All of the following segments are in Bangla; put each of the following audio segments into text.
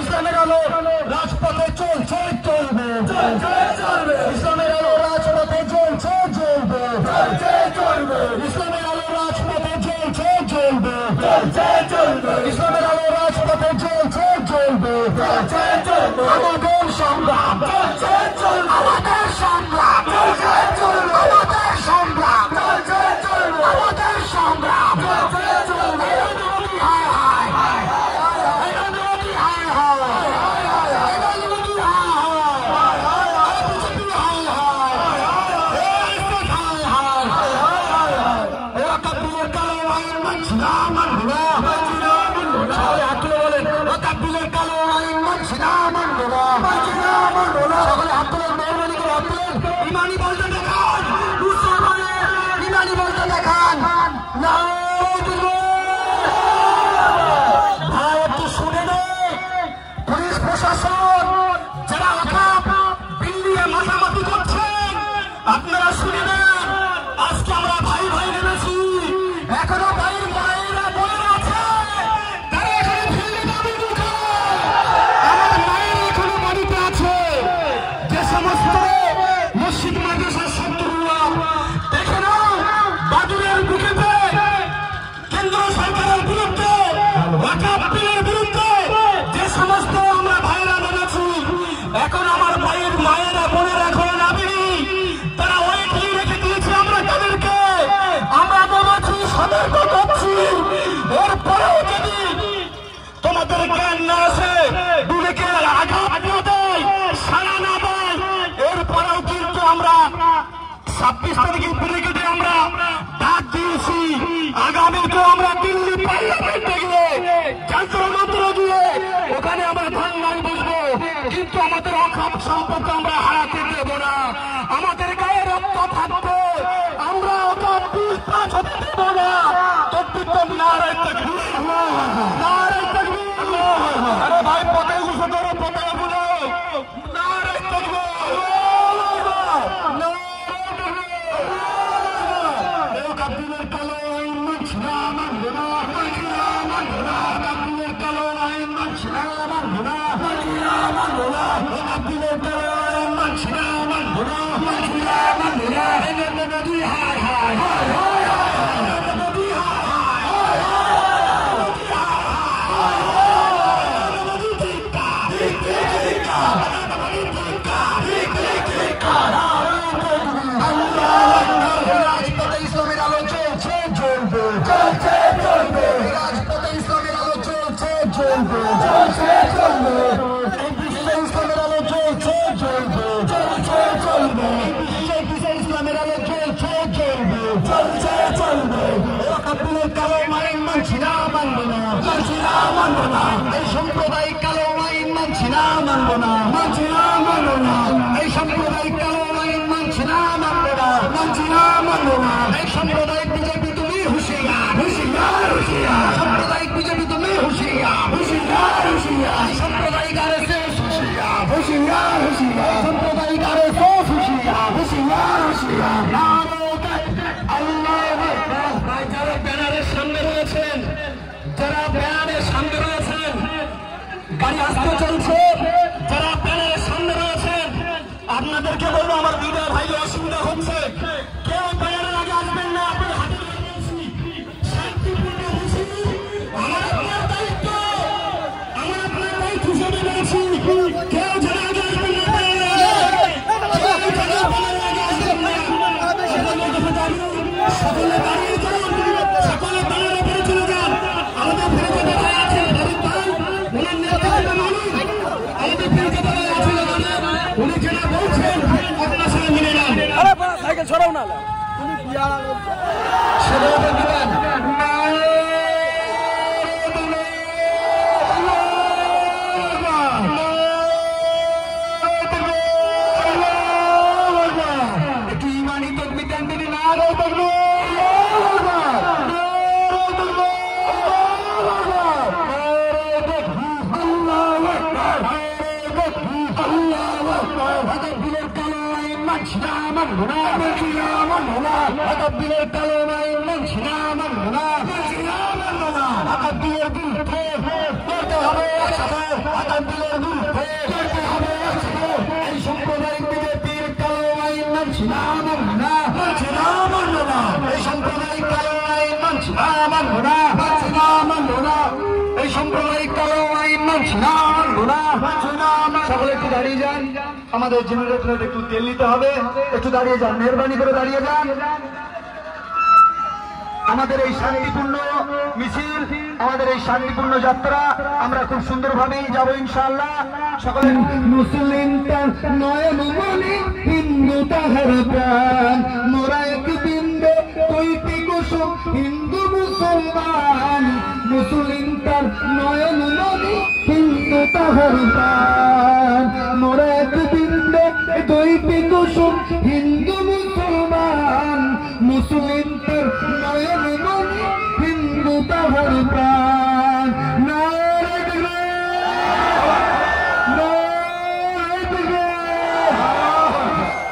ইসলামের আলো রাজপথে চলছে চলবে, ইসলামের আলো রাজপথে চলছে চলবে, ইসলামের আলো রাজপথে চলছে চলবে, ইসলামের আলো রাজপথে চলছে চলবে, আমাদের সংগ্রাম চলছে চলবে, আমাদের সংগ্রাম চলছে চলবে, আমাদের সংগ্রাম চলছে চলবে, আমাদের সংগ্রাম চলছে চলবে। ইমানি বলতে দেখান, ইমানি বলতে দেখান। ভাই একটু শুনে নেই, পুলিশ প্রশাসন যারা বিল্ডিংয়ে মাথামাতি করছেন আপনারা শুনে নেন। আজকে আমরা ভাই ভাই নেমেছি, এখনো ভাইয়ের মায়েরা বলে আছে তারা এখানে ফিল্ডে যাবে ঢুকে। আমার মায়ের এখনো বাড়িতে আছে, যে সমস্ত মসজিদ মাদ্রাসার ছাত্ররা দেখে নাও বাদুরের বুকেতে কেন্দ্র সরকারের বিরুদ্ধে, ওয়াকফ বিলের বিরুদ্ধে যে সমস্ত আমরা ভাইরা নেমেছি, এখন আমার ভাইয়ের মায়েরা বোনেরা এখন নামেনি, তারা ওয়েট নিয়ে রেখে দিয়েছে আমরা তাদেরকে। আমরা বলেছি, সতর্ক করছি, এরপরেও যদি তোমাদের জ্ঞান না আসে, বিবেকে আঘাত না দেয়, সাড়া না দেয়, এরপরেও কিন্তু আমরা 26 তারিখের ব্রিগেডে আমরা ডাক দিয়েছি। আগামীকেও আমরা দিল্লি পার্লামেন্টে গিয়ে যন্ত্রমন্ত্র দিয়ে ওখানে আমরা ধর্নায় বসবো, কিন্তু আমাদের অখাপ সম্পর্ক আমরা হারাতে দেব না। আমাদের গায়ে রক্ত থাকবে, আমরা ওটা বিশ্বাস হতে দেব না। নারায় তাকবীর, নারায় তাকবীর। আরে ভাই পথে উঠে ধরো, পথে বলো নারায় তাকবীর। কাবিলের কালো আইন মানছি না, মানব না, মানছি না, মানব না। কাবিলের কালো আইন মানছি না, মানব না, মানছি না, মানব না। কাবিলের কালো আইন মানছি না, মানব না, মানছি না, মানব না। নদী হায় হায় হায় হায় হায়, নদী হায় হায় হায় হায় হায়, নদী টিকা টিকা টিকা, নদী টিকা টিকা টিকা। রাজপথে ইসলামের আলো চলছে চলবে, চলছে চলবে, রাজপথে ইসলামের আলো চলছে চলবে, চলছে চলবে, বিশ্বে ইসলামের আলো চলছে চলবে, চলছে চলবে, বিশ্বে ইসলামের আলো চলছে চলবে, চলছে চলবে। কাবিলের কালো আইন মানছি না, মানব না, মানছি না, মানব না। এই সাম্প্রদায়িক কালো আইন মানছি না, মানব না, মানছি না, মানব এই সাম্প্রদায়িক বিজেপি তুমি হুঁশিয়ার হুঁশিয়ার হুঁশিয়ার সাম্প্রদায়িক বিজেপি তুমি হুঁশিয়ার হুঁশিয়ার হুঁশিয়ার সাম্প্রদায়িক আরএসএস হুঁশিয়ার হুঁশিয়ার হুঁশিয়ার সাম্প্রদায়িক আরএসএস হুঁশিয়ার হুঁশিয়ার হুঁশিয়ার আল্লাহু আকবার। ভাই যারা ব্যানারের সামনে রয়েছেন, যারা ব্যানারের সামনে রয়েছেন, গাড়ি আসতে চলছে, যারা ব্যানারের সামনে রয়েছেন, আপনাদেরকে বলবো আমার বিদায় ভাই অসুবিধা হচ্ছে, কেউ ব্যানারের আগে আসবেন না। আপনার হাতে শান্তিপূর্ণ মিছিল আমার আপনার দায়িত্ব, আমার আপনার দায়িত্ব হিসেবে বলছি, কেউ যারা আগে আসবেন না, সকলে দাঁড়িয়ে যান, সকলে ব্যানারের উপরে চলে যান। আমাদের ফেরত ভাই আছেন ওনার নেতৃত্বে মানুষ আমাদের ফেরত ভাই আছেন, উনি যেটা বলছেন আপনার সঙ্গে মিলে যান। সাইকেল ছড়াও না তুমি সাম্প্রদায়িক বিজেপির কালো আইন মানছি না, মানব না, মানছি না, মানব না। এই সাম্প্রদায়িক কালো আইন মানছি না, মানব না, মানছি না, মানব না। এই সাম্প্রদায়িক কালো আইন মানছি না, মানব না, মানছি না। সকলে একটু দাঁড়িয়ে যান, আমাদের জেনারেটরে একটু তেল নিতে হবে, একটু দাঁড়িয়ে যান, মেহরবানি করে দাঁড়িয়ে যান। আমাদের এই শান্তিপূর্ণ মিছিল, আমাদের এই শান্তিপূর্ণ যাত্রা আমরা খুব সুন্দরভাবেই যাব ইনশাআল্লাহ। সকলে মুসলিম তার নয়ন মনি, হিন্দু তাহার প্রাণ, মোরা এক বিন্দু কইতে কুসুম, হিন্দু মুসলমান। মুসলিম তার নয়ন মনি, হিন্দু তাহার প্রাণ, মোরা এক বিন্দু কইতে কুসুম, হিন্দু মুসলমান। মুসলিম তার নয়ন মনি, হিন্দু তাহার প্রাণ। নারে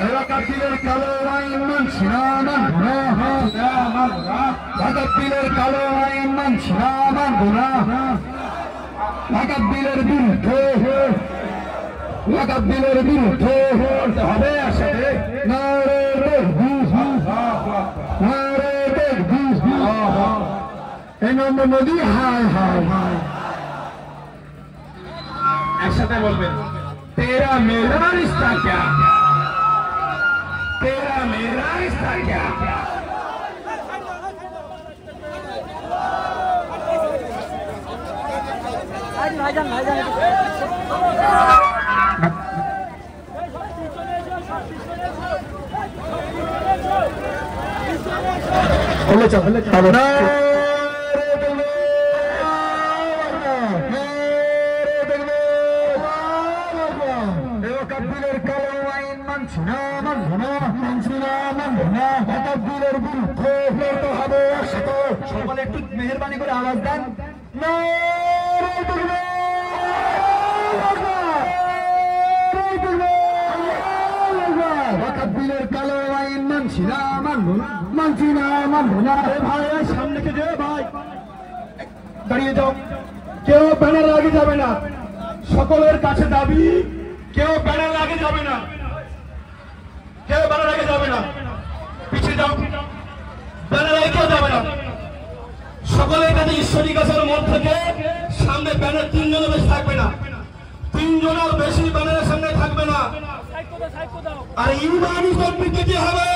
এলাকার কালো আইন মানছি না, মানব না, ঢাকার কালো আইন মানছি না, মানব না। ঢাকার বিরুদ্ধে, ঢাকার বিরুদ্ধে করতে হবে একসাথে। নারে নরেন্দ্র মোদী হায় হায় হায়, একসাথে বলবেন তেরা মেরা রিश्ता क्या, तेरा मेरा रिश्ता क्या। ভাইজান ভাইজান সকলে একটু মেহরবানি করে আওয়াজ দেন। কালো আইন মানছি না, মানব না, মানছি না, মানব না। ভাই সামনে কে যাও, ভাই দাঁড়িয়ে যাও, কেউ ব্যানার আগে যাবে না। সকলের কাছে দাবি, কেউ ব্যানার আগে যাবে না, কেউ ব্যানার আগে যাবে না, পিছিয়ে যাও, ব্যানার আগে কেউ যাবে না। সকলের কাছে ঈশ্বরী গাছের মধ্যে থেকে সামনে ব্যানার 3 জনের বেশি থাকবে না, 3 জনের বেশি ব্যানারের সামনে থাকবে না। আর ইমানি সম্পৃক্তি হবে,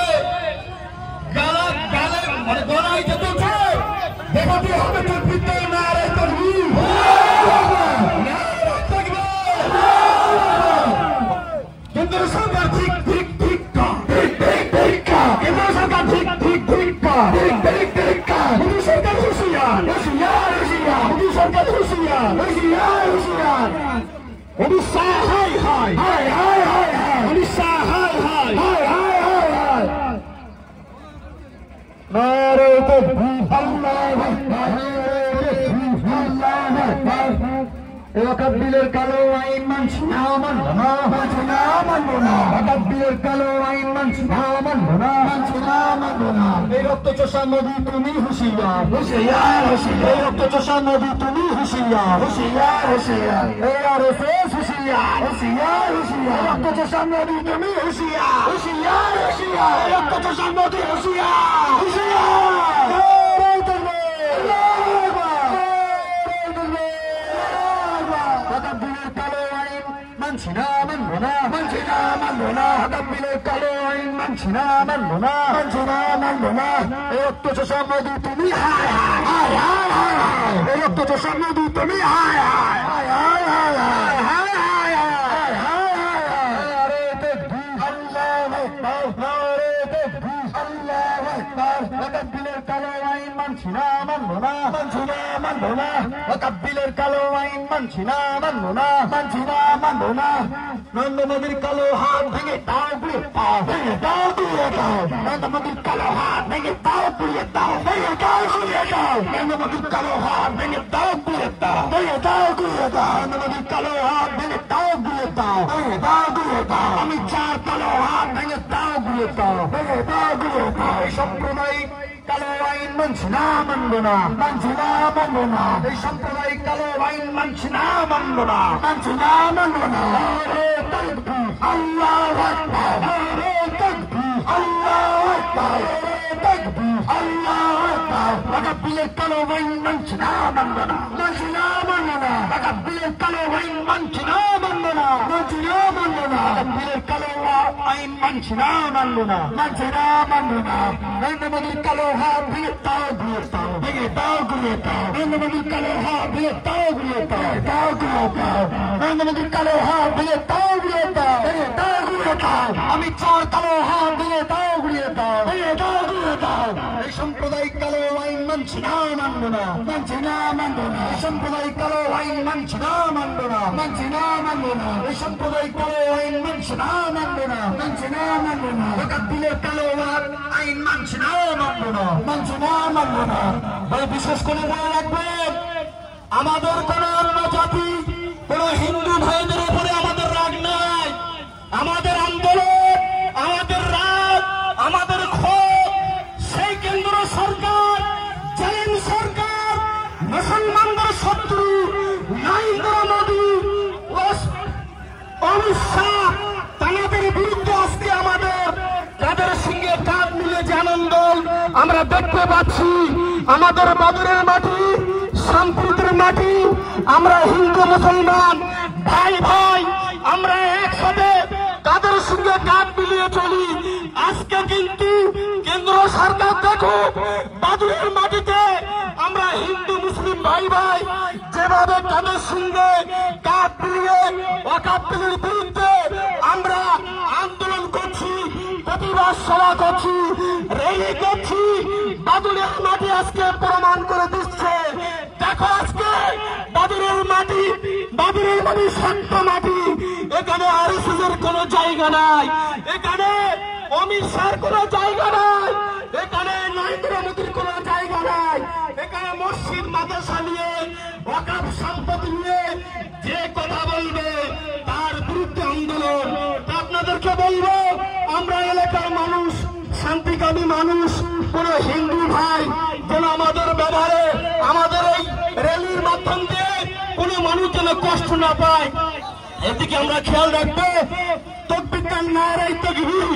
গালা গালে মানে গলায় যেতে দেখাতে হবে সম্পৃক্তি। নারে তাকবীর, নারে তাকবীর। কেন্দ্র সরকার ঠিক ঠিক ঠিক ঠিক ঠিক ঠিক, কেন্দ্র সরকার ঠিক ঠিক ঠিক ঠিক ঠিক ঠিক, মোদী সরকার হুঁশিয়ার হুঁশিয়ার হুঁশিয়ার, মোদী সরকার হুঁশিয়ার হুঁশিয়ার হুঁশিয়ার। উড়িষ্যা হায় হায় হায় হায় হায় হায়, উড়িষ্যা হায় হায় হায় হায় হায় হায়। ওয়াকাফ কালো আইন মানছি না, মানব না, মানছি না, মানব না। ওয়াকাফ কালো আইন মানছি না, মানব না, মানছি না, মানব না। এই রক্তচোষা নদী তুমি হুঁশিয়ার, হুঁশিয়ার, হুঁশিয়ার। এই রক্তচোষা নদী তুমি হুঁশিয়ার, হুঁশিয়ার, হুঁশিয়ার। এই আরএসএস হুঁশিয়ার, হুঁশিয়ার, হুঁশিয়ার। রক্তচোষা নদী তুমি হুঁশিয়ার, হুঁশিয়ার, হুঁশিয়ার। রক্তচোষা নদী হুঁশিয়ার, হুঁশিয়ার। মানছি না, মানব না, মানছি না, মানব না। ওয়াকাফ কালো আইন মানছি না, মানব না, মানছি না, মানব না। এই রক্তচোষা নদী তুমি হায় হায় হায় হায় হায় হায়। এই রক্তচোষা নদী তুমি হায় হায় হায় হায় হায় হায় হায় হায় হায় হায় হায় হায়। আরে তাকবীর, আল্লাহু আকবার, নারে তাকবীর, আল্লাহু আকবার। ওয়াকাফ কালো আইন মানছি না, মানব না, মানছি না, মানব না। ওয়াকাফ কালো আইন মানছি না, মানব না, মানছি না, মানব না। নরেন্দ্র মোদীর কালো হাত ভেঙে দাও, পুড়িয়ে দাও, ভেঙে দাও, পুড়িয়ে দাও। নরেন্দ্র মোদীর কালো হাত ভেঙে দাও, পুড়িয়ে দাও, ভেঙে দাও, পুড়িয়ে দাও। নরেন্দ্র মোদীর কালো হাত ভেঙে দাও, পুড়িয়ে দাও, ভেঙে দাও, পুড়িয়ে দাও। নরেন্দ্র মোদীর কালো হাত ভেঙে দাও, পুড়িয়ে দাও, ভেঙে দাও, পুড়িয়ে দাও। অমিত শাহর কালো হাত ভেঙে দাও, পুড়িয়ে দাও, ভেঙে দাও, পুড়িয়ে দাও। এই সাম্প্রদায়িক কালো আইন মানছি না, মানব না, মানছি না, মানব না। এই সাম্প্রদায়িক কালো আইন মানছি না, মানব না, মানছি না, মানব না। নারে তাকবীর, আল্লাহু আকবার, নারে তাকবীর, আল্লাহু আকবার, নারে তাকবীর, আল্লাহু আকবার। ওয়াকাফ কালো আইন মানছি না, মানব না, মানছি না, মানব না। ওয়াকাফ কালো আইন মানছি না, মানব না, মানছি না, মানব না। ওয়াকাফ কালো আইন মানছি না, মানব না, মানছি না, মানব না। নরেন্দ্র মোদীর কালো হাত ভেঙে দাও, ঘুরিয়ে দাও, ভেঙে দাও, ঘুরিয়ে দাও। নরেন্দ্র মোদীর কালো হাত ভেঙে দাও, ঘুরিয়ে দাও, দাও, ঘুরিয়ে দাও। নরেন্দ্র মোদীর কালো হাত ভেঙে দাও, ঘুরিয়ে দাও, ভেঙে দাও, ঘুরিয়ে দাও। অমিত শাহর কালো হাত ভেঙে দাও, ঘুরিয়ে দাও, ভেঙে দাও, ঘুরিয়ে দাও। এই সাম্প্রদায়িক কালো আইন মানছি না, মানব না, মানছি না, মানব না। এই সাম্প্রদায়িক কালো আইন মানছি না, মানব না, মানছি না, মানব না। এই সাম্প্রদায়িক কালো আইন মানছি না, মানব না, মানছি না, মানব না। ওয়াকাফ কালো আইন মানছি না, মানব না, মানছি না, মানব না। ভাই বিশেষ করে মনে রাখবেন, আমাদের কোন অন্য জাতি, কোন হিন্দু ভাইদের উপরে আমাদের রাগ নাই। আমাদের আন্দোলন, আমাদের রাগ, আমাদের ক্ষোভ সেই কেন্দ্র সরকার, জেন সরকার, মুসলমানদের শত্রু নরেন্দ্র মোদী, অমিত শাহ, তাদের বিরুদ্ধে আজকে আমাদের তাদের সঙ্গে কাঁধ মিলে যে আনন্দ আমরা দেখতে পাচ্ছি। আমাদের বাদুরের মাটি, শান্তির মাটি, আমরা হিন্দু মুসলমান ভাই ভাই, আমরা একসাথে তাদের সঙ্গে কাঁধ মিলিয়ে চলি। আজকে কিন্তু কেন্দ্র সরকার দেখো, বাদুরের মাটিতে আমরা হিন্দু মুসলিম ভাই ভাই যেভাবে তাদের সঙ্গে কাঁধ মিলিয়ে ওয়াকাফ বিরুদ্ধে আমরা আন্দোলন করছি, প্রতিবাদ সভা করছি, র্যালি করছি। বাদুরের মাটি আজকে প্রমাণ করে দিচ্ছে। দেখো আজকে বাদুরের মাটি, বাদুরের মাটি শান্ত মাটি। এখানে আরএসএসের কোন জায়গা নাই, এখানে অমিত শাহর কোন জায়গা নাই, এখানে নরেন্দ্র মোদীর কোন জায়গা নাই। এখানে মসজিদ মাদ্রাসা নিয়ে, ওয়াকাফ সম্পত্তি নিয়ে যে কথা বলবে তার বিরুদ্ধে আন্দোলন। আপনাদেরকে বলবো, আমরা এলাকার মানুষ, শান্তিকামী মানুষ, কোন হিন্দু ভাই যেন আমাদের ব্যবহারে, আমাদের এই র্যালির মাধ্যম দিয়ে কোন মানুষ যেন কষ্ট না পায়, এদিকে আমরা খেয়াল রাখবো। তকবীর, নারায়ে তাকবীর,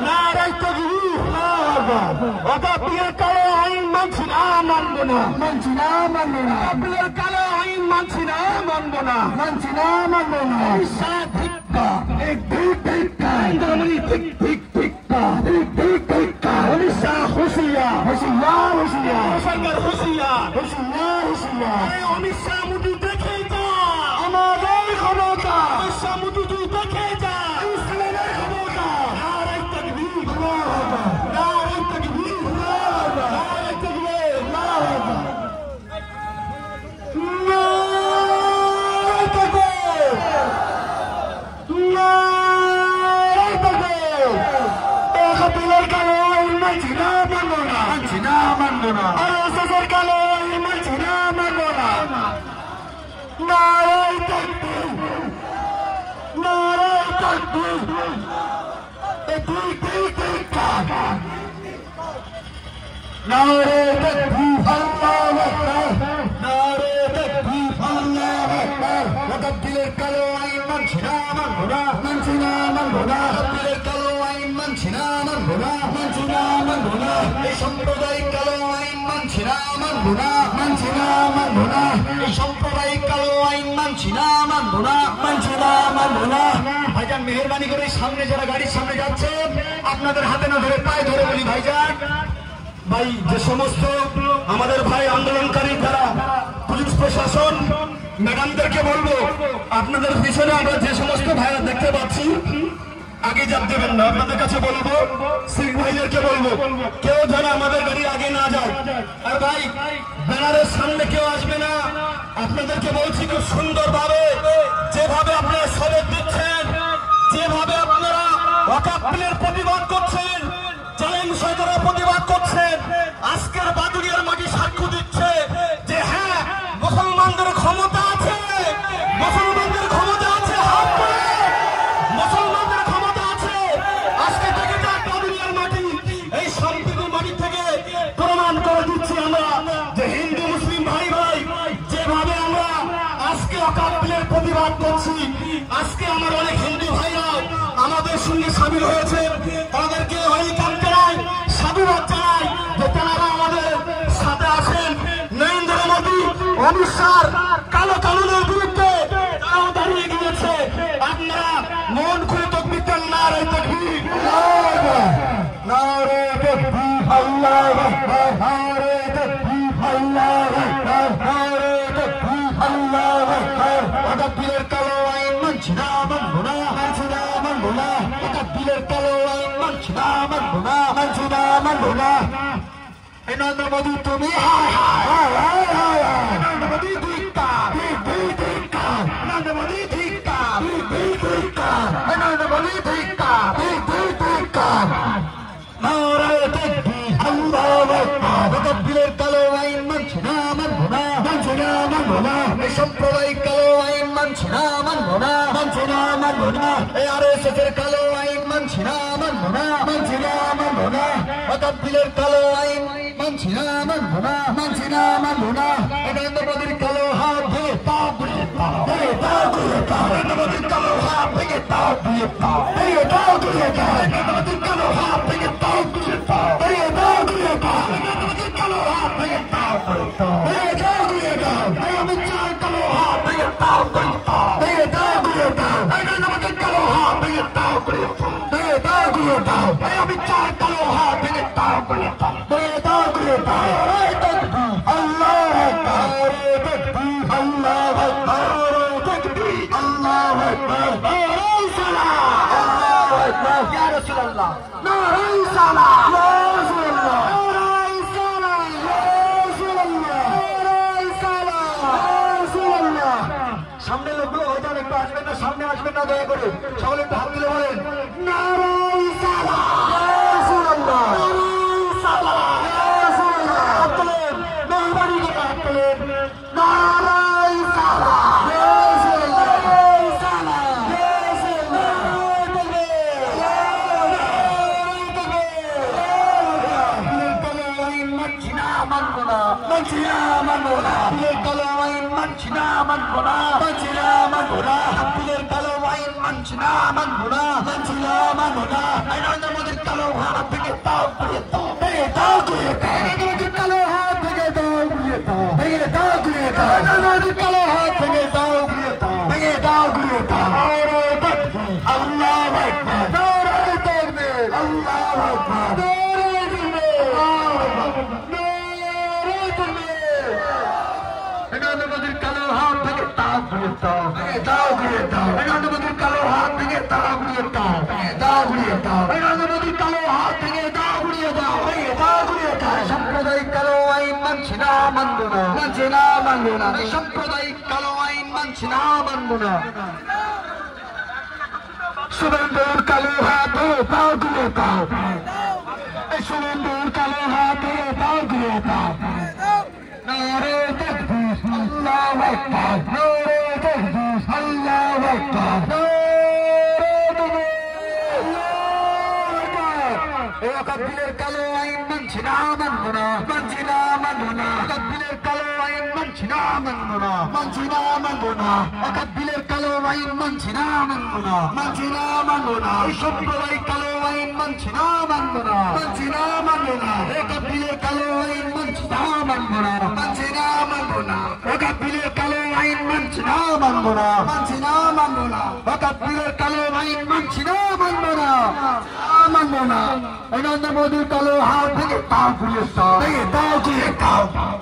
নারায়ে তাকবীর। ওয়াকাফ কালো আইন মানছি না, মানব না, মানছি না, মানব না। ওয়াকাফ কালো আইন মানছি না, মানব না, মানছি না, মানব না। ধিক্কা, ধিক্কা, ধিক্কা, ধিক্কা। অমিত শাহ হুঁশিয়ার, হুঁশিয়ার, হুঁশিয়ার। সরকার হুঁশিয়ার, হুঁশিয়ার, হুঁশিয়ার। অমিত শাহ মোদী দেখে যা, আমাদের ক্ষমতা। অমিত শাহ মোদী তুই দেখে যা, ইসলামের ক্ষমতা। নারায়ে তাকবীর, নারায়ে তাকবীর, নারায়ে তাকবীর, নারায়ে তাকবীর, নারায়ে তাকবীর। ওয়াকাফ কালো আইন মানছি না, মানব না, মানছি না, মানব না। নারে তাকবীর আল্লাহু আকবার নারে তাকবীর আল্লাহু আকবার ওয়াকাব দিলের কালো আইন মানছি না মানবো না মানছি না মানবো না দিলের কালো আইন মানছি না মানবো না মানছি না মানবো না এই সাম্প্রদায়িক কালো আইন মানছি না মানবো না মানছি না মানবো না এই সাম্প্রদায়িক কালো আইন মানছি না মানবো না মানছি না মানবো না ভাইজান মেহেরবানি করে সামনে যারা গাড়ির সামনে যাচ্ছে আপনাদের হাতে না ধরে পায়ে ধরে বলি ভাইজান ভাই যে সমস্ত আমাদের ভাই আন্দোলনকারী যারা পুলিশ প্রশাসন ম্যাডামদেরকে বলবো আপনাদের পিছনে আমরা যে সমস্ত ভাইরা দেখতে পাচ্ছি আগে যাব দেবেন না আপনাদের কাছে বলবো সিং ভাইদেরকে বলবো কেউ যেন আমাদের গাড়ি আগে না যায় আর ভাই ব্যানারের সামনে কেউ আসবে না আপনাদেরকে বলছি খুব সুন্দর ভাবে যেভাবে আপনারা সবের দিচ্ছেন যেভাবে আপনারা ওয়াকাফ বিলের প্রতিবাদ করছেন চ্যালেঞ্জ সরকার প্রতিবাদ করছেন আজকের বাদুড়িয়ার মাটি সাক্ষ্য দিচ্ছে যে হ্যাঁ মুসলমানদের ক্ষমতা আছে মুসলমানদের ক্ষমতা আছে হাত করে মুসলমানদের ক্ষমতা আছে আজকে থেকে যাক বাদুড়িয়ার মাটি এই সম্পূর্ণ মাটি থেকে প্রমাণ করে দিচ্ছি আমরা যে হিন্দু মুসলিম ভাই ভাই যেভাবে আমরা আজকে ওয়াকাফ বিলের প্রতিবাদ করছি আজকে আমার অনেক হিন্দু ভাইরা আমাদের সঙ্গে সামিল হয়েছে তাদেরকে ওয়েলকাম জানাই সাধুবাদ জানাই যে তারা আমাদের সাথে আছেন নরেন্দ্র মোদী অমিত শাহ কালো কানুনের বিরুদ্ধে তারাও দাঁড়িয়ে গিয়েছে আপনারা মন খুলে তকবীর দেন নারে তাকবীর নারে তাকবীর আল্লাহু আকবার নারে তাকবীর আল্লাহু আকবার নারে তাকবীর আল্লাহু আকবার ওয়াকাফ বিলের কালো আইন মানছি না মানবো না মানছি না মানবো না ওয়াকাফ বিলের কালো আইন মানছি না মানবো না মানছি না মানবো না নরেন্দ্র মোদী তুমি হায় হায় হায় হায় হায় নরেন্দ্র মোদী ধিক্কার ধিক্কার নরেন্দ্র মোদী ধিক্কার ধিক্কার নরেন্দ্র মোদী ধিক্কার ধিক্কার নারে তাকবীর আল্লাহু আকবার ওয়াকাফ বিলের কালো আইন মানছি না মানবো না মানছি না মানবো না এই সাম্প্রদায়িক কালো আইন মানছি না মানবো না মানছি না মানবো না এই আরএসএস এর কালো আইন মানছি না মানবো না মানছি না মানবো না ওয়াকাফ বিলের কালো আইন মানছি না মানবো না মানছি না মানবো না নরেন্দ্র মোদীর কালো হাত ভেঙে তাও ঘুরিয়ে দাও ভেঙে তাও ঘুরিয়ে দাও নরেন্দ্র মোদীর কালো হাত ভেঙে তাও ঘুরিয়ে দাও ভেঙে তাও ঘুরিয়ে দাও নরেন্দ্র মোদীর কালো হাত ভেঙে তাও ঘুরিয়ে দাও ভেঙে তাও ঘুরিয়ে দাও নরেন্দ্র মোদীর কালো হাত ভেঙে তাও ঘুরিয়ে দাও ভেঙে তাও ঘুরিয়ে দাও অমিত শাহের কালো হাত ভেঙে তাও ঘুরিয়ে দাও ভেঙে তাও ঘুরিয়ে দাও নরেন্দ্র মোদীর কালো হাত ভেঙে তাও ঘুরিয়ে দাও ভেঙে তাও ঘুরিয়ে দাও অমিত শাহের কালো হাত ভেঙে তাও ঘুরিয়ে দাও ভেঙে তাও ঘুরিয়ে দাও আল্লাহু আকবার তাকবীর আল্লাহু আকবার তাকবীর আল্লাহু আকবার নারে সালাম আল্লাহু আকবার ইয়া রাসূলুল্লাহ নারে সালাম ইয়া রাসূলুল্লাহ নারে সালাম ইয়া রাসূলুল্লাহ নারে সালাম ইয়া রাসূলুল্লাহ সামনে লোকগুলো হয়তো একটু আসবেন না সামনে আসবেন না দয়া করে সকলে একটু হাত তুলে বলেন নারে সালাম ইয়া রাসূলুল্লাহ নারে সালাম ইয়া রাসূলুল্লাহ হাত তুলেন মেহরবানি করে হাত তুলেন নারে সালাম ইয়া রাসূলুল্লাহ নারে সালাম ইয়া রাসূলুল্লাহ মানছি না মানবো না মানছি না মানবো না বিলের কালো আইন মানছি না মানবো না মানছি না মানবো না বিলের কালো আইন মানছি না মানবো না মানছি না মানবো না নরেন্দ্র মোদীর কালো হাত ভেঙে তাও ঘুরিয়ে দাও ভেঙে তাও ঘুরিয়ে দাও নরেন্দ্র মোদীর কালো হাত ভেঙে তাও ঘুরিয়ে দাও ভেঙে তাও ঘুরিয়ে দাও নরেন্দ্র মোদীর কালো হাত ভেঙে তাও ঘুরিয়ে দাও ভেঙে তাও ঘুরিয়ে দাও আল্লাহু আকবার নারে তাকবীর আল্লাহু আকবার নরেন্দ্র মোদীর কালো হাত ভেঙে তাও ঘুরিয়ে দাও ভেঙে তাও ঘুরিয়ে দাও নরেন্দ্র মোদীর কালো হাত ভেঙে তাও ঘুরিয়ে দাও ভেঙে তাও ঘুরিয়ে দাও নরেন্দ্র মোদীর কালো হাত ভেঙে তাও ঘুরিয়ে দাও ভেঙে তাও ঘুরিয়ে দাও সাম্প্রদায়িক কালো আইন মানছি না মানবো না মানছি না মানবো না সাম্প্রদায়িক কালো আইন মানছি না মানবো না শুভেন্দুর কালো হাত ভেঙে তাও ঘুরিয়ে দাও শুভেন্দুর কালো হাত ভেঙে তাও ঘুরিয়ে দাও নারে তাকবীর আল্লাহু আকবার নারে তাকবীর আল্লাহু আকবার নারে তাকবীর ওয়াকফ বিলের কালো আইন মানছি না, মানব না, মানছি না, মানব না। ওয়াকফ বিলের কালো আইন মানছি না, মানব না, মানছি না, মানব না। ওয়াকফ বিলের কালো আইন মানছি না, মানব না, মানছি না, মানব না। এই সাম্প্রদায়িক কালো আইন মানছি না, মানব না, মানছি না, মানব না। ওয়াকফ বিলের কালো আইন মানছি না, মানব না, মানছি না, মানব না। ওয়াকফ বিলের কালো আইন মানছি না, মানব না, মানছি না, মানব না। ওয়াকফ বিলের কালো আইন মানছি না, মানব না, মানব না। এই নরেন্দ্র মোদীর কালো হাত ভেঙে তাও ঘুরিয়ে দাও, ভেঙে তাও ঘুরিয়ে দাও।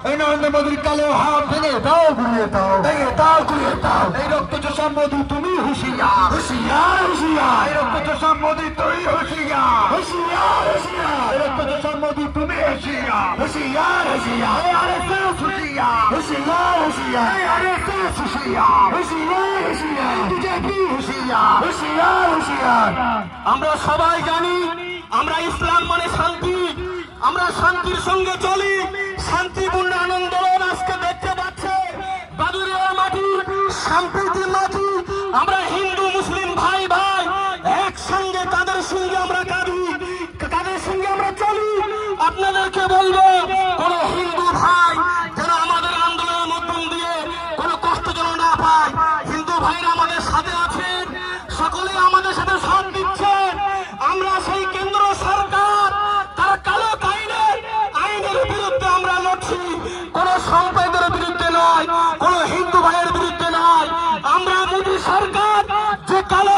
এই নরেন্দ্র মোদীর কালো হাত ভেঙে তাও ঘুরিয়ে দাও, ভেঙে তাও ঘুরিয়ে দাও। এই রক্তচোষা মোদী তুমি হুঁশিয়ার, হুঁশিয়ার, হুঁশিয়ার। এই রক্তচোষা মোদী তুমি হুঁশিয়ার, হুঁশিয়ার, হুঁশিয়ার। এই রক্তচোষা মোদী তুমি হুঁশিয়ার, হুঁশিয়ার, হুঁশিয়ার। এই আরএসএস হুঁশিয়ার, হুঁশিয়ার, হুঁশিয়ার। এই আরএসএস হুঁশিয়ার, হুঁশিয়ার, হুঁশিয়ার। বিজেপি হুঁশিয়ার, হুঁশিয়ার, হুঁশিয়ার। আমরা সবাই জানি আমরা ইসলাম মানে শান্তি, আমরা শান্তির সঙ্গে চলি। শান্তিপূর্ণ আন্দোলন আজকে দেখতে পাচ্ছে বাদুড়িয়ার মাটি, সম্প্রীতির মাটি। আমরা হিন্দু মুসলিম ভাই ভাই একসঙ্গে, তাদের সঙ্গে আমরা কাঁদি, তাদের সঙ্গে আমরা চলি। আপনাদেরকে বলবো কোন হিন্দু ভাই যেন আমাদের আন্দোলনের মাধ্যম দিয়ে কোনো কষ্ট যেন না পায়। হিন্দু ভাইরা আমাদের সাথে আছেন, সকলে আমাদের সাথে সাথ দিচ্ছেন। আমরা সেই কেন্দ্র সরকার তারা কালো আইনের বিরুদ্ধে আমরা লড়ছি, কোন সম্প্রদায়ের বিরুদ্ধে নয়, কোন হিন্দু ভাইয়ের বিরুদ্ধে নয়। আমরা মোদী সরকার যে কালো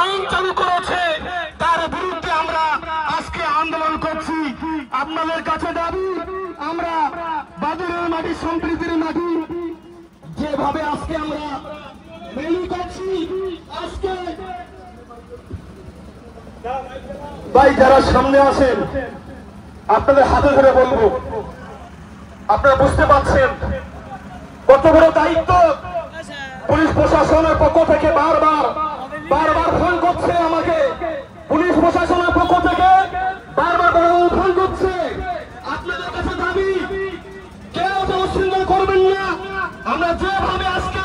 আইন চালু করেছে তার বিরুদ্ধে আমরা আজকে আন্দোলন করছি। আপনাদের কাছে দাবি, আমরা বাদুড়ের মাটি, সম্প্রীতির মাটি যেভাবে আজকে আমরা র্যালি করছি, আজকে ভাই যারা সামনে আসেন আপনাদের হাতে ধরে বলবো, আপনারা বুঝতে পারছেন কত বড় দায়িত্ব। পুলিশ প্রশাসনের পক্ষ থেকে বারবার ফোন করছে আমাকে, পুলিশ প্রশাসনের পক্ষ থেকে বারবার ফোন করছে। আপনাদের কাছে দাবি, কেউ যেন উচ্ছৃঙ্খল করবেন না। আমরা যেভাবে আজকে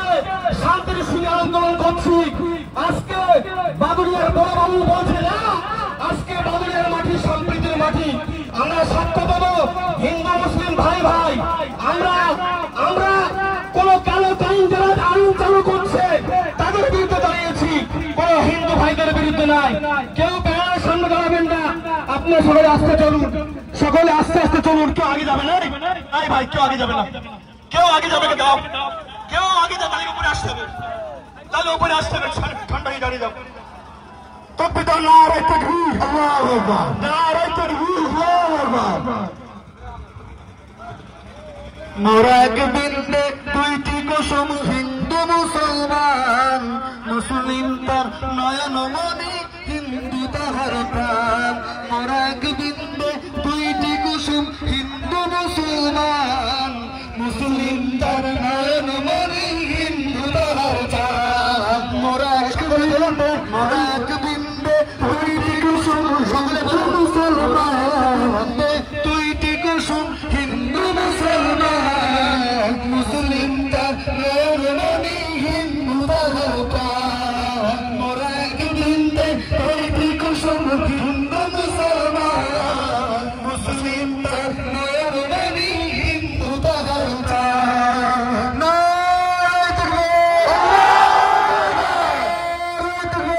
শান্তির সঙ্গে আন্দোলন করছি, আজকে বাদুড়িয়ার বড় বাবু বলছে না, আজকে বাদুড়িয়ার মাটি সম্প্রীতির মাটি। আমরা সাক্ষ্য দেবো হিন্দু মুসলিম ভাই ভাই, আমরা কোন কালো যারা আইন চালু করছে তাদের বিরুদ্ধে দাঁড়িয়েছি, কোন হিন্দু ভাইদের বিরুদ্ধে নাই। কেউ ব্যানারের সামনে দাঁড়াবেন না। আপনার সকলে আস্তে চলুন, সকলে আস্তে আস্তে চলুন। কেউ আগে যাবে না, এই ভাই কেউ আগে যাবে না, কেউ আগে যাবে না, দাও কেউ আগে যাবে না। উপরে আসতে হবে, তাহলে উপরে আসতে হবে, ঠান্ডা হয়ে দাঁড়িয়ে যাবো। তকবীর, নারায়ে তাকবীর, আল্লাহু আকবার, নারায়ে তাকবীর, আল্লাহু আকবার। মোরা এক বিন্দে দুইটি কুসুম, হিন্দু মুসলমান, মুসলিম তার নয়ন মনি, হিন্দু তাহার প্রাণ। মোরা এক বিন্দে দুইটি কুসুম, হিন্দু মুসলমান, মুসলিম তার নয়ন মনি, হিন্দু তাহার প্রাণ। মোরা এক বিন্দে, মোরা এক বিন্দে দুইটি কুসুম, সকলে মুসলমান, দুইটি কুসুম, হিন্দু মুসলমান, মুসলিম তার নয়ন মনি, হিন্দু তাহার প্রাণ। মোরা এক বিন্দে দুইটি কুসুম, হিন্দু মুসলমান, মুসলিম তার নয়ন মনি, হিন্দু তাহার প্রাণ। নারায়ে তাকবীর, নারায়ে তাকবীর।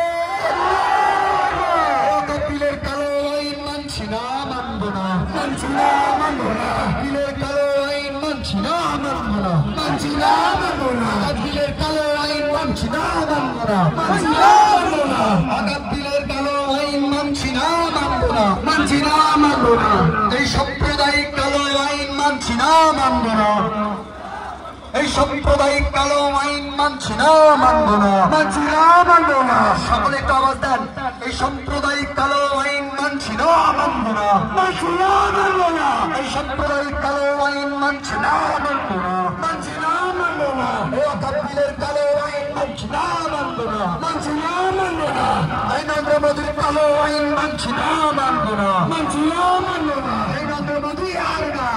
ওয়াকফ বিলের কালো আইন মানছি না, মানব না, মানছি না, মানব না। বিলের কালো আইন মানছি না, মানব না, মানছি না, মানব না। ওয়াকফ বিলের কালো আইন মানছি না, মানব না, মানছি না, মানব না। ওয়াকফ বিলের কালো আইন মানছি না, মানব না, মানছি না, মানব না। এই সাম্প্রদায়িক কালো আইন মানছি না, মানব না, এই সাম্প্রদায়িক কালো আইন মানছি না, মানব না, মানছি না, মানব না। সকলে একটু আওয়াজ দেন, এই সাম্প্রদায়িক কালো আইন মানছি না, মানব না, মানছি না, মানব না। এই সাম্প্রদায়িক কালো আইন মানছি না, মানব না, মানছি না, মানব না। ওয়াকফ বিলের কালো আইন মানছি না, মানব না, মানছি না, মানব না। এই নরেন্দ্র মোদীর কালো আইন মানছি না, মানব না, মানছি না, মানব না। এই নরেন্দ্র মোদী আর না,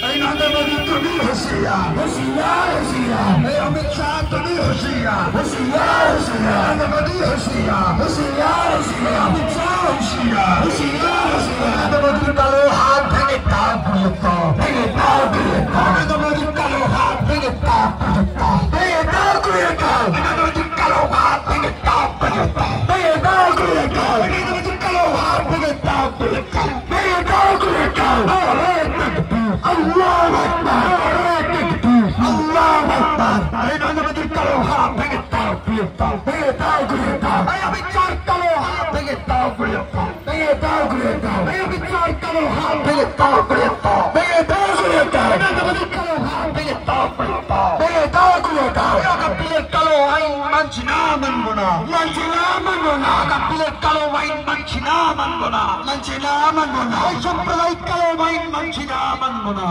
এই নরেন্দ্র মোদী তুমি হুঁশিয়ার, হুঁশিয়ার, হুঁশিয়ার। এই অমিত শাহ তুমি হুঁশিয়ার, হুঁশিয়ার, হুঁশিয়ার। নরেন্দ্র মোদী হুঁশিয়ার, হুঁশিয়ার, হুঁশিয়ার হুঁশিয়ার হুঁশিয়ার মোদির কালো হাত ভেঙে দাও ভেঙে দাও মোদির কালো হাত ভেঙে দাও ভেঙে দাও মোদির কালো হাত ভেঙে দাও ভেঙে দাও মোদির কালো হাত ভেঙে দাও ভেঙে দাও আল্লাহু আকবার আল্লাহু আকবার এই মোদির কালো হাত ভেঙে দাও ভেঙে দাও আমি চার কালো হাত ভেঙে দাও ভেঙে দাও এই বিচার কালো হাত ভেঙে দাও ভেঙে দাও মোদির কালো হাত ভেঙে দাও ভেঙে দাও কাপিলের কালো আইন মানছি না মানবো না কাপিলের কালো আইন মানছি না মানবো না এই সাম্প্রদায়িক কালো আইন মানছি না মানবো না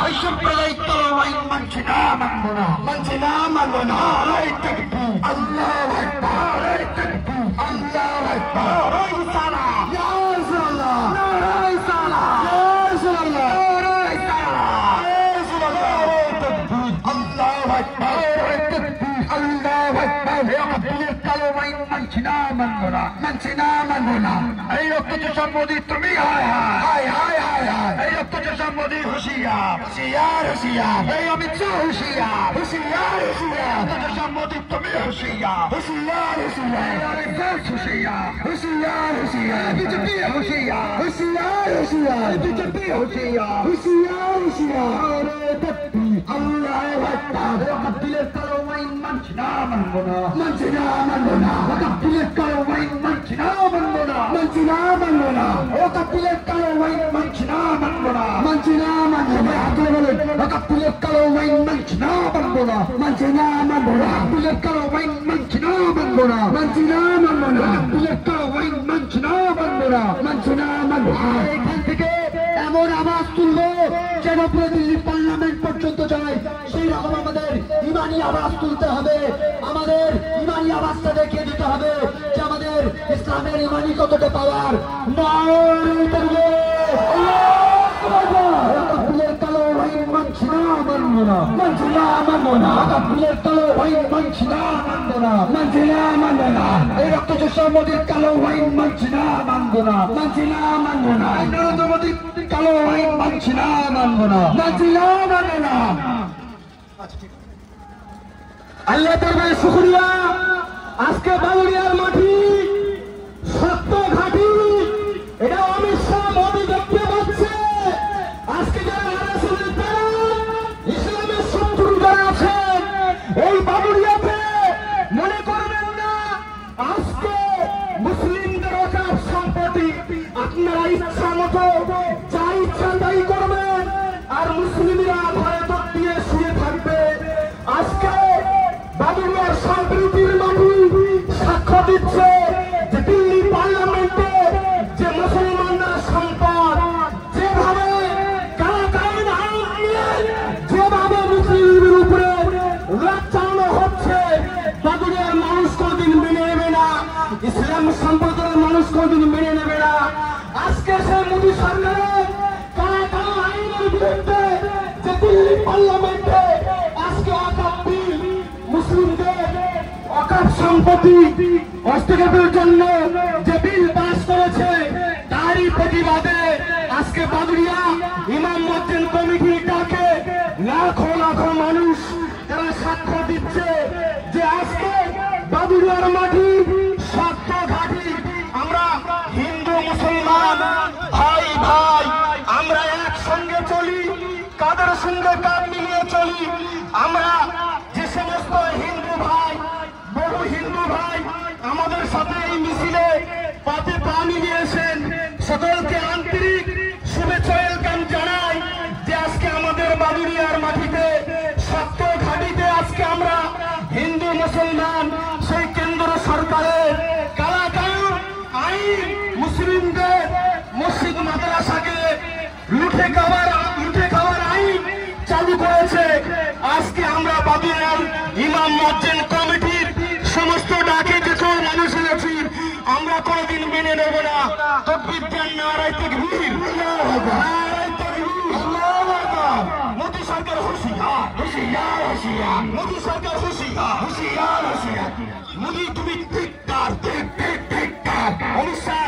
এই সাম্প্রদায়িক কালো আইন মানছি না মানবো না এই তাকবীর আল্লাহু আকবার এই তাকবীর আল্লাহু আকবার এই সালাহ ইয়া রাসূলুল্লাহ নারায়ে সালাহ ইয়া রাসূলুল্লাহ নারায়ে সালাহ ইয়া রাসূলুল্লাহ তাকবীর আল্লাহু আকবার এই তাকবীর আল্লাহু আকবার এই কাপিলের কালো আইন মানছি না মানবো না এই রক্ত চোষা মোদি তুমি হায় এই রক্ত চোষা মোদি হুঁশিয়ার এই অমিত শাহ হুঁশিয়ার রক্ত চোষা মোদি তুমি হুঁশিয়ার হুঁশিয়ার বিজেপি হুঁশিয়ার বিজেপি হুঁশিয়ার আল্লাহু আকবার কাপিলের কালো আইন মানছি না মানবো না কাপিলের কালো আইন মানছি না মানবো না ও কাপিলের কালো আইন মানছি না মানবো না হাতে বলেন কাপিলের কালো আইন মানছি না মানবো না কাপিলের কালো আইন মানছি না মানবো না কাপিলের কালো আইন মানছি না মানবো না এখান থেকে এমন আওয়াজ তুলবো যেন পুরো দিল্লি পার্লামেন্ট পর্যন্ত যায়। সেই রকম আমাদের ইমানি আওয়াজ তুলতে হবে, আমাদের ইমানি আওয়াজটা দেখিয়ে দিতে হবে যে আমাদের ইসলামের ইমানি কতটা পাওয়ার। কাপিলের কালো আইন মানছি না মানবো না কাপিলের কালো আইন মানছি না মানবো না এই রক্ত চোষা মোদির কালো আইন মানছি না মানবো না নরেন্দ্র মোদির কালো আইন মানছি না মানবো না আল্লাহ দরবারে শুকরিয়া। আজকে বাউরিয়ার মাটি সত্য ঘাটি, এটা অমিত শাহ মোদি দেখতে পাচ্ছে। আজকে যারা ইসলামের শত্রু যারা আছেন এই বাউরিয়াতে মনে করবেন না আজকে মুসলিমদের অকাপ সম্পত্তি আপনারা ইচ্ছা মতো যা ইচ্ছা তাই করবেন আর মুসলিমরা ঘরে দর দিয়ে শুয়ে থাকবে। আজকে বাদুরিয়ার সম্প্রীতির মাটি সাক্ষ্য দিচ্ছে যে দিল্লি পার্লামেন্টে যে মুসলমানরা সম্পদ যেভাবে কারাকারীর আইন নিয়ে যেভাবে মুসলিমদের উপরে রাত চালানো হচ্ছে, বাদুরিয়ার মানুষ কোনদিন মেনে নেবে না, ইসলাম সম্প্রদায়ের মানুষ কোনদিন মেনে নেবে না। আজকে সে মোদী সরকারের কারাকারী আইনের বিরুদ্ধে যে দিল্লি পার্লামেন্টে আজকে মুসলিমদের অকাপ সম্পত্তি হস্তক্ষেপের জন্য যে বিল পাস করেছে তারই প্রতিবাদে আজকে বাদুরিয়া ইমাম মুয়াজ্জিন কমিটির ডাকে লাখো লাখো মানুষ তারা সাক্ষ্য দিচ্ছে যে আজকে বাদুরিয়ার মাটি সত্য ঘাটি। আমরা হিন্দু মুসলমান ভাই আমরা একসঙ্গে চলি, কাদের সঙ্গে কাঁধ মিলিয়ে চলি। আমরা যে সমস্ত হিন্দু ভাই, বহু হিন্দু ভাই আমাদের সাথে এই মিছিলে পাতে পা মিলিয়েছেন, সকলকে আন্তরিক শুভেচ্ছা ওয়েলকাম জানাই যে আজকে আমাদের বাদুরিয়ার মাটিতে সত্য ঘাটিতে আজকে আমরা হিন্দু মুসলমান সেই কেন্দ্র সরকারের কারাকারী আইন মুসলিমদের মসজিদ মাদ্রাসাকে লুটে খাওয়ার আইন চালু করেছে। আজকে আমরা বাদুরিয়ার ইমাম মুয়াজ্জিন কমিটির সমস্ত ডাকে যে সব মানুষ এসেছি আমরা কোনোদিন মেনে নেব না। তাকবীর দেন, নারায়ে তাকবীর, নারায়ে তাকবীর, আল্লাহু আকবার। মোদী সরকার হুঁশিয়ার, মোদী সরকার হুঁশিয়ার। মোদী তুমি ঠিক অমিত শাহ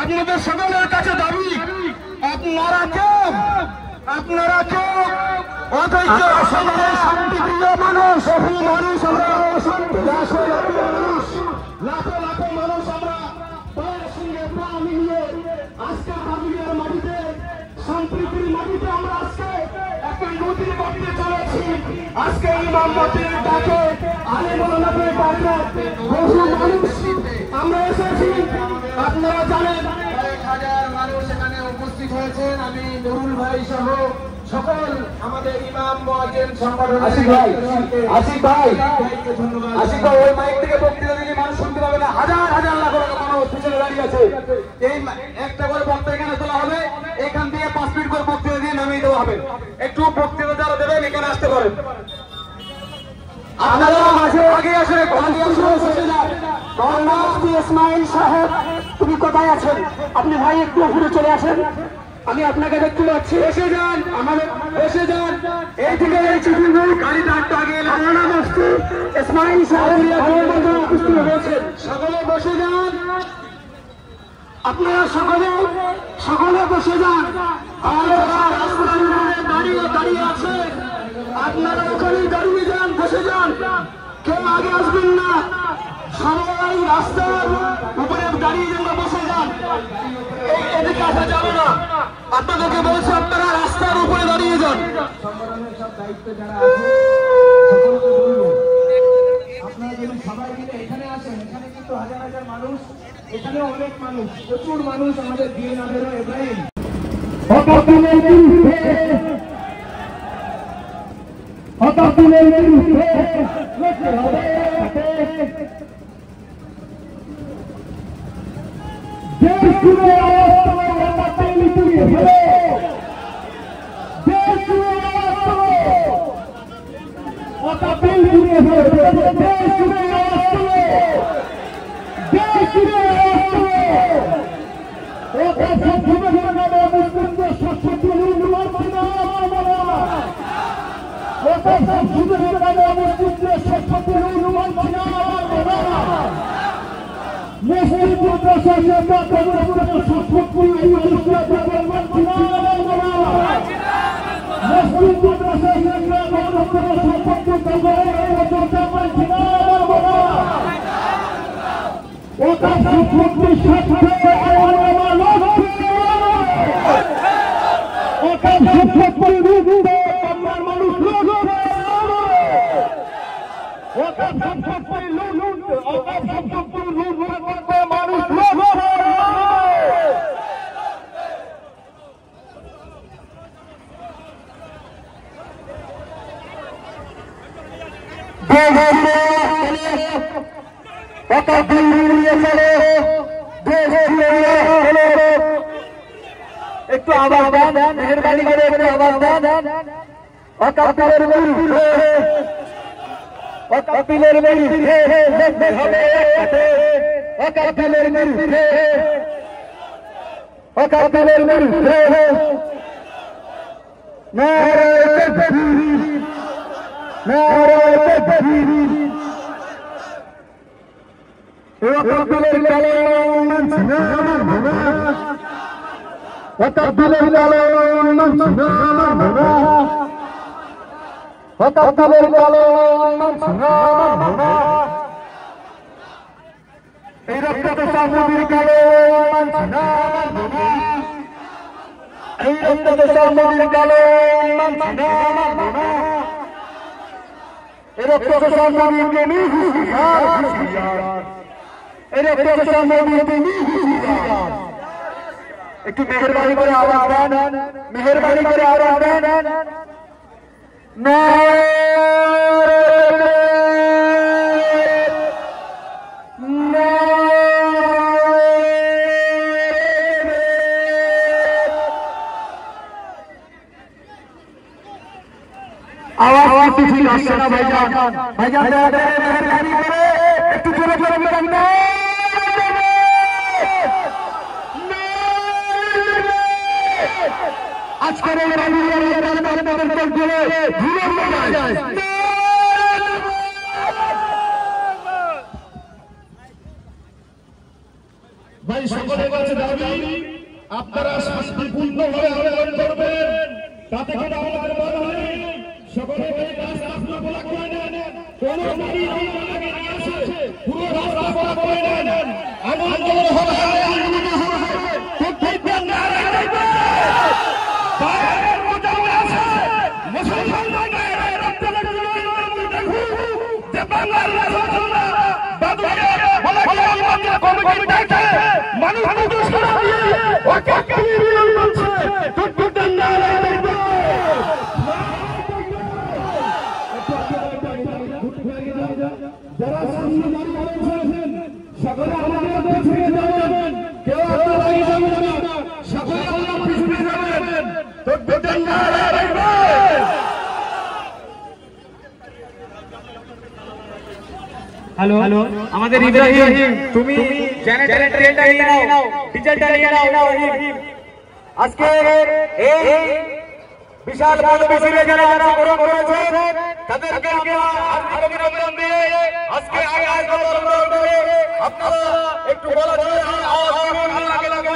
আপনাদের সকলের কাছে দাবি, আপনারা কেউ অধৈর্য শান্তিপ্রিয় মানুষ, বহু মানুষ আমরা লাখো লাখো মানুষ আমরা পায়ের সঙ্গে পা মিলিয়ে আজকে হাবিবের মাটিতে সম্প্রীতির মাটিতে আমরা আজকে একটা নদী করতে চলেছি। আজকে ইমামতির ডাকে আলেমুলামাদের ডাকে বহু মানুষ আমরা এসেছি। আপনারা জানেন কয়েক হাজার মানুষ এখানে উপস্থিত হয়েছেন। আমি নুরুল ভাই সহ সকল আমাদের ইমাম মুয়াজ্জিন সংগঠনের আশিক ভাই ওই মাইক থেকে বক্তৃতা দিলে মানুষ শুনতে পাবে না। হাজার হাজার লাখ মানুষ পিছনে দাঁড়িয়ে আছে। এই একটা করে বক্তা এখানে তোলা হবে, এখান দিয়ে 5 মিনিট করে বক্তৃতা দিয়ে নামিয়ে দেওয়া হবে। একটু বক্তৃতা যারা দেবেন এখানে আসতে পারেন। আপনারা আগে আসেন, ইসমাইল সাহেব তুমি কোথায় আছেন? আপনি ভাই একটু উপরে চলে আসেন, আমি আপনাকে দেখতে পাচ্ছি। এসে যান, আমাদের এসে যান। এই থেকে এই চিঠি গাড়িটা একটু আগে ইসমাইল সাহেব উপস্থিত হয়েছেন। সকলে বসে যান, আপনারা সকলে বসে যান। দাঁড়িয়ে আছে, আপনারা ওখানে দাঁড়িয়ে যান, বসে যান, কেউ আগে আসবেন না। সবাই রাস্তার উপরে দাঁড়িয়ে যান, বসে যান। এদিকে আসা যাবে না, আপনাদেরকে বলছি আপনারা রাস্তার উপরে দাঁড়িয়ে যান। সংগঠনের সব দায়িত্ব যারা আছে সকলকে বলবো আপনারা যদি সবাই মিলে এখানে আসেন। এখানে কিন্তু হাজার হাজার মানুষ, এখানে অনেক মানুষ, প্রচুর মানুষ আমাদের বিয়ে নামের ইব্রাহিম একটু আওয়াজ দেন, মেহরবানি করে একটু আওয়াজ দেন। অকাপিলের বিরুদ্ধে অকাপিলের বিরুদ্ধে অকাপিলের বিরুদ্ধে অকাপিলের বিরুদ্ধে নারায়ে তাকবীর নারায়ে তাকবীর অকাপিলের কালাম মানসুনা অকাপিলের কালাম মানসুনা অকাপিলের কালাম মানসুনা এই রক্ত সামুদ্রিক কালাম মানসুনা এই রক্ত সামুদ্রিক কালাম মানসুনা এই রক্ত সামুদ্রিক এই রক্ত সামুদ্রিক একটু মেহরবানি করে আওয়াজ দেন, মেহরবানি করে আওয়াজ দেন। আওয়াজ ঠিক আসছে না ভাইজান, ভাইজান মেহরবানি করে একটু জোরে জোরে বলেন না। আজকের এই ভাই সকলের কাছে দাবি সকলে রাস্তা ব্লক করে নেন, কোন গাড়ি আপনাকে নিয়ে আসে পুরো রাস্তা ব্লক করে নেন। আন্দোলন হবে, আন্দোলন হবে, ঠিক দেখবেন না বাইরের মোটামুটি আছে মুসলমান বাইরের রক্ত দেখুন যে বাংলার রাজা বাদুড়িয়া বলে কি কমিটি দেখে মানুষ বুঝে সারা দিয়ে ওকে ক্লিয়ার করছে, ঠিক দেখবেন না যারা সামনে দাঁড়িয়ে রয়েছেন সকলে আমাদের পিছনে যাবেন, কেউ আপনারা আগে যাবেন না, সকলে আমাদের পিছনে যাবেন, তো বেতন না রাখবে। হ্যালো আমাদের ইব্রাহিম, তুমি জেনারেটর ট্রেনটা নিয়ে নাও, ডিজেলটা নিয়ে নাও। আজকে এই বিশাল পদবিশিরে যারা যারা গ্রহণ করেছে তাদেরকে আমরা অভিনন্দন দিয়ে আজকে আপনারা একটু বলা যায় আল্লাহকে লাগবে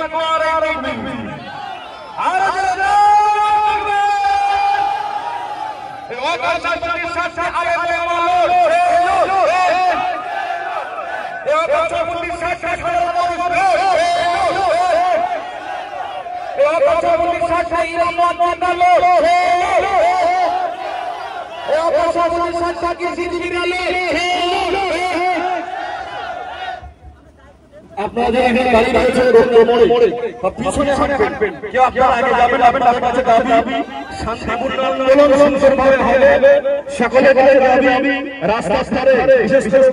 আর আপনাদের এখানে গাড়ি রয়েছে মোড়ে পিছনে হাঁটবেন, কেউ আপনারা আগে যাবেন। আপনাদের কাছে দাবি শান্তিপূর্ণ আন্দোলন সুন্দরভাবে হবে, সকলে দাবি রাস্তার ধারে বিশেষ করে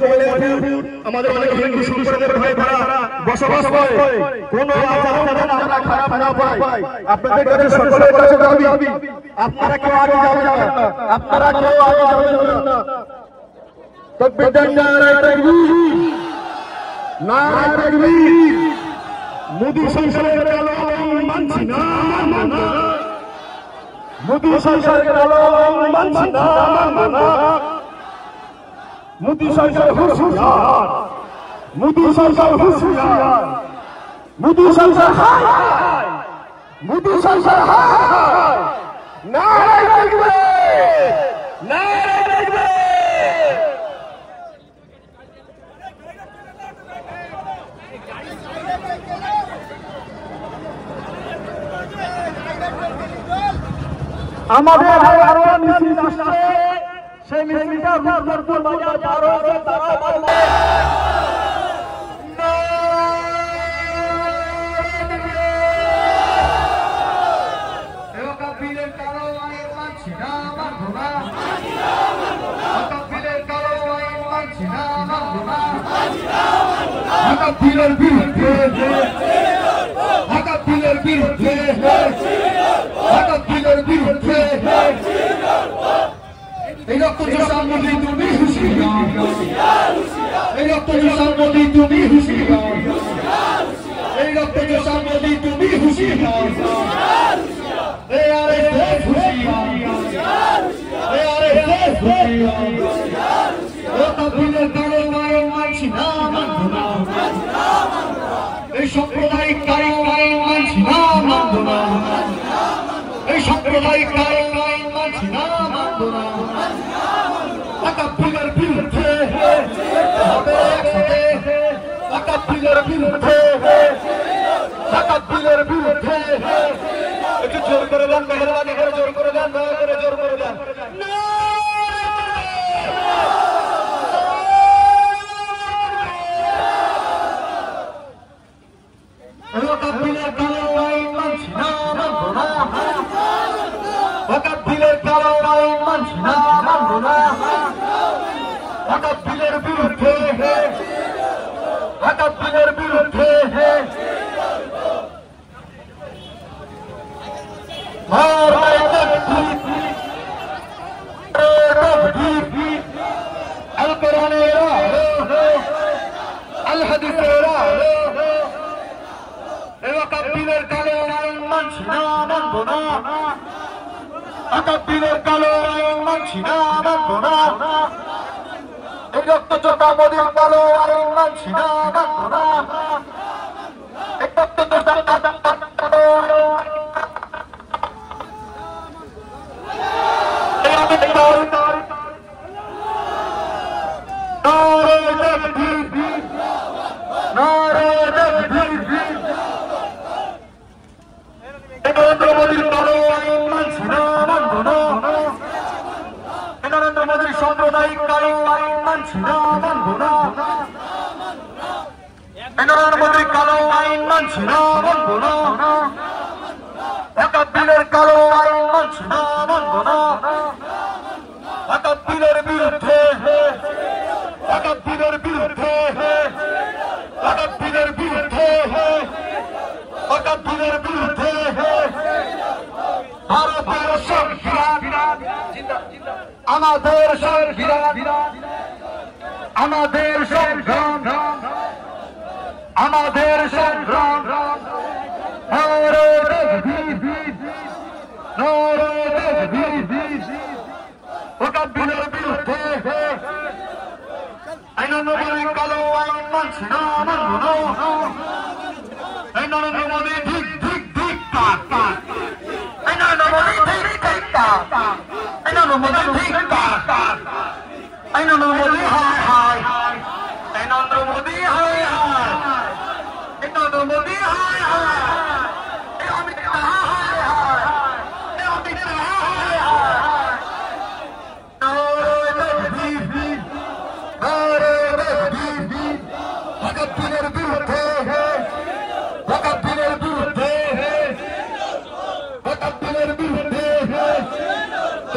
আমাদের অনেক হিন্দু সম্প্রদায়ের ভাই ভাড়া বসবাস করে, কোন আমরা খারাপ না পাই। আপনাদের কাছে সকলের কাছে দাবি আপনারা কেউ আগে যাবেন না, আপনারা কেউ আগে যাবেন না। তকবীর নারায়ে তাকবীর, নারায়ে তাকবীর। মোদী সরকারের কালো মানছি না, মোদী সরকারের কালো মানছি না, মোদী সরকার হুঁশিয়ার, মোদী সরকার হুঁশিয়ার, মোদী সরকার হায় হায়, মোদী সরকার হায় হায়। নারায়ে তাকবীর, নারায়ে তাকবীর। আমাদের আরো মিছিল আসছে, সেই মিছিলটা রূপপুর বাজার পার হয়ে তারা বলবে এই রক্ত জোসার মোদী তুমি হুঁশিয়ার, এই রক্ত জোসার মোদী তুমি হুঁশিয়ার, এই রক্ত জোসার মোদী তুমি হুঁশিয়ার, এই আরে দেশ হুঁশিয়ার, এই আরে দেশ হুঁশিয়ার। তকবীরের কারো আইন মানছি না, মানব না, এই সাম্প্রদায়িক কারো আইন মানছি না, মানব না, এই সাম্প্রদায়িক কারো আইন মানছি না, মানব না। তকবীরের বিরুদ্ধে হবে একসাথে, তকবীরের বিরুদ্ধে, তকবীরের বিরুদ্ধে। একটু জোর করে দেন, মেহরবানি করে জোর করে দেন, দয়া করে জোর করে দেন। তকবীরের কালো আইন মানছি না, মানব না, তকবীরের কালো আইন মানছি না, মানব না। তকবীরের বিরুদ্ধে, তকবীরের বিরুদ্ধে। নারায়ে তাকবীর, তাকবীর। আল কোরআনের আলো, আল হাদিসের আলো। তকবীরের কালো আইন মানছি না, মানব না, তকবীরের কালো আইন মানছি না, মানব না। এই রক্ত জোটা মোদীর কালো আইন মানছি না, মানব না, এই রক্ত জোটা নরেন্দ্র মোদীর কালো আইন মানছি না, মানব না। নরেন্দ্র মোদীর সাম্প্রদায়িক কালো আইন মানছি না, মানব না। নরেন্দ্র মোদীর কালো আইন মানছি না, মানব না। একাত্তরের কালো আইন মানছি না, মানব না। একাত্তরের বিরুদ্ধে, একাত্তরের বিরুদ্ধে, একাত্তরের বিরুদ্ধে, একাত্তরের বিরুদ্ধে ভারতের সংবিধান, আমাদের সংবিধান, আমাদের সংগ্রাম, আমাদের সংগ্রাম। একাত্তরের বিরুদ্ধে নরেন্দ্র কালো আইন মানছি না, মানব না। নরেন্দ্র মোদী ঠিক ঠিক ঠিক কাক কাক, নরেন্দ্র মোদী ঠিক ঠিক কাক কাক, নরেন্দ্র মোদী ঠিক কাক কাক, নরেন্দ্র মোদী হায় হায়, নরেন্দ্র মোদী হায় হায়, নরেন্দ্র মোদী হায় হায়, অমিত শাহ হায় হায়, অমিত শাহ হায় হায়। একাত্তরের বিরুদ্ধে, একাত্তরের বিরুদ্ধে, একাত্তরের বিরুদ্ধে,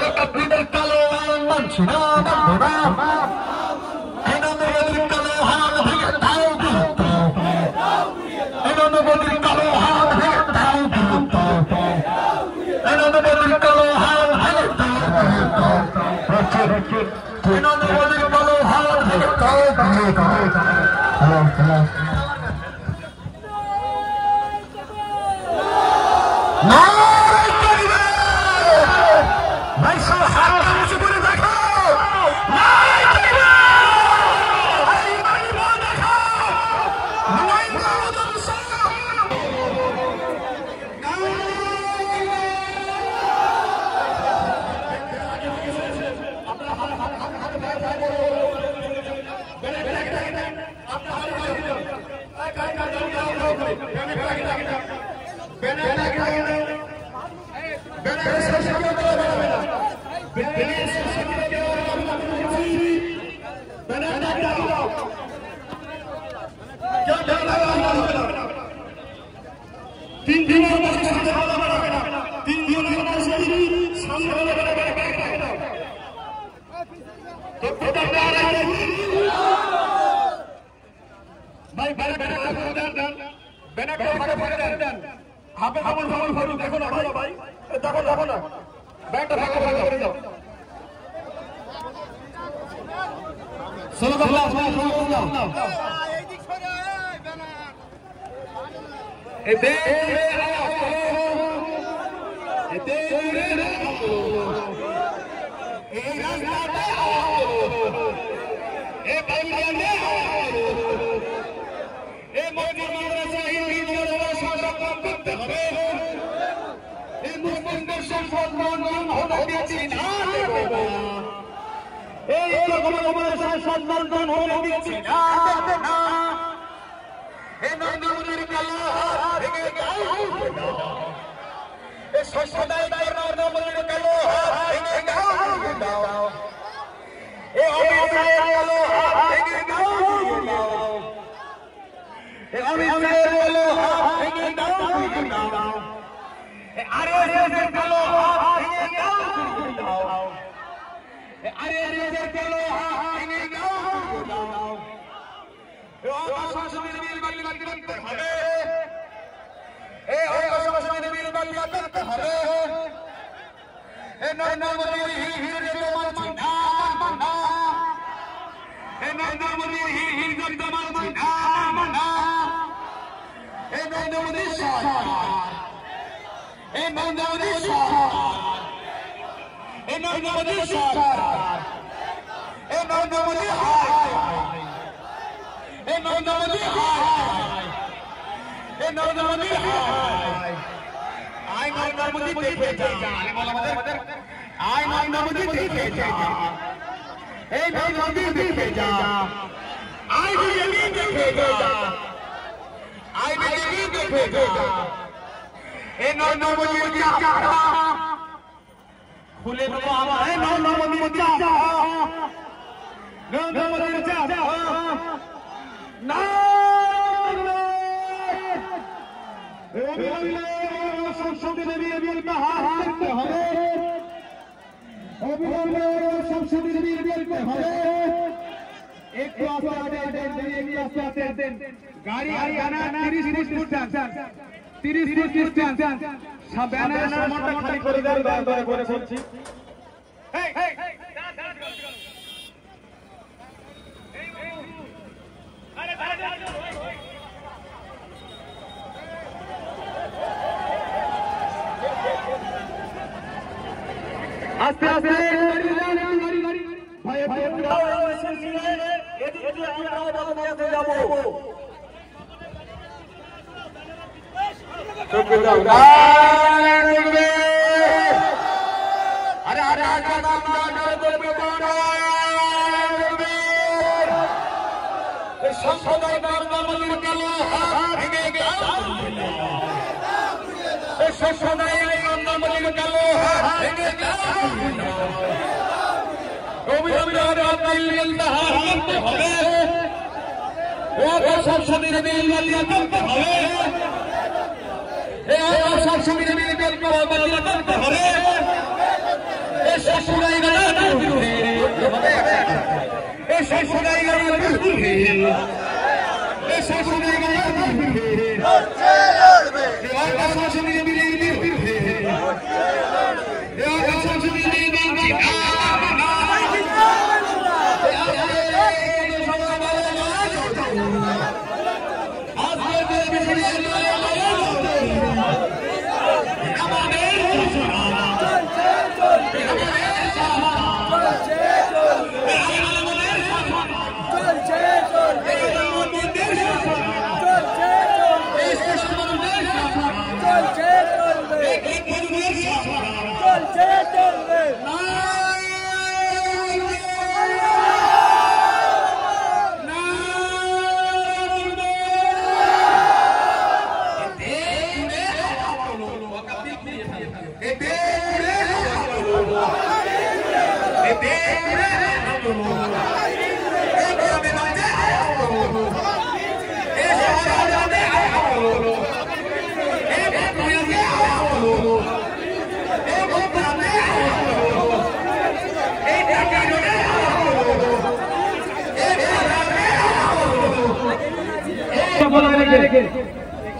একাত্তরের কালো আইন মানছি না, মানব না। নরেন্দ্র মোদীর কালো হাত ভেঙে দাও বিরুদ্ধ, নরেন্দ্র মোদীর কালো হাত ভেঙে দাও বিরুদ্ধ, নরেন্দ্র মোদীর কালো হাত ভেঙে দাও বিরুদ্ধ, নরেন্দ্র মোদীর কালো হাত ভেঙে দাও বিরুদ্ধ। নবজি দেখে যা এই নবজি দেখে যা আই বিজেপি দেখে যা আই বিজেপি দেখে যা এই নবজির চাকা খুলে দেবো আমার এই নবজির চাকা নবজির চাকা না সংসদে বিএনপি হাত করতে হবে অবিলম্বে সংসদে বিএনপি হবে একটু আস্তে গাড়ি আনা 30 ফুট ডিসটেন্স 30 ফুট ডিসটেন্স ব্যানারের সামনেটা খালি করে দেন দয়া করে বলছি আস্তে আস্তে ভাই ভাই এদিকে আমরা যাব আরে আরে সংসদের নবজির কালো ভেঙে গেছে সংসদের নবজির কালো ভেঙে গেছে রবীন্দ্রনাথ দিল বাহার করতে হবে সংসদের বিল বাতিল করতে হবে সংসদের বিল বাতিল করতে হবে সংসদের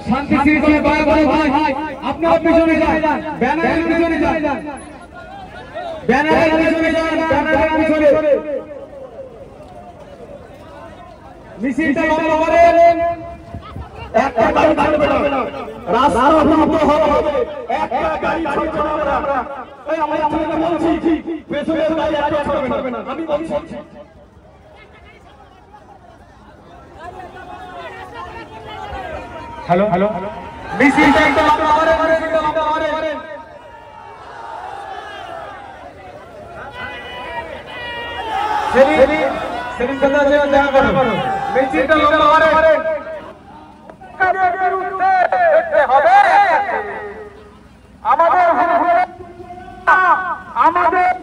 শান্তি শৃঙ্খলা দয়া করে ভাই আপনারা পিছনে যান ব্যানারের পিছনে যান ব্যানারের পিছনে যান ব্যানারের পিছনে মিছিলটা লম্বা করেন একটা গাড়ি থাকবে না রাস্তা অবরুদ্ধ হবে একটা গাড়ি ছাড়বে না আমরা এই আমি আপনাকে বলছি পেছনের গাড়ি আর ছাড়বে না আমি বলছি हेलो हेलो मिছিল একটা লম্বা করেন সেদিন কথা যে দেখা করো মিছিলটা লম্বা করেন কাদের বিরুদ্ধে দেখতে হবে আমাদের আমাদের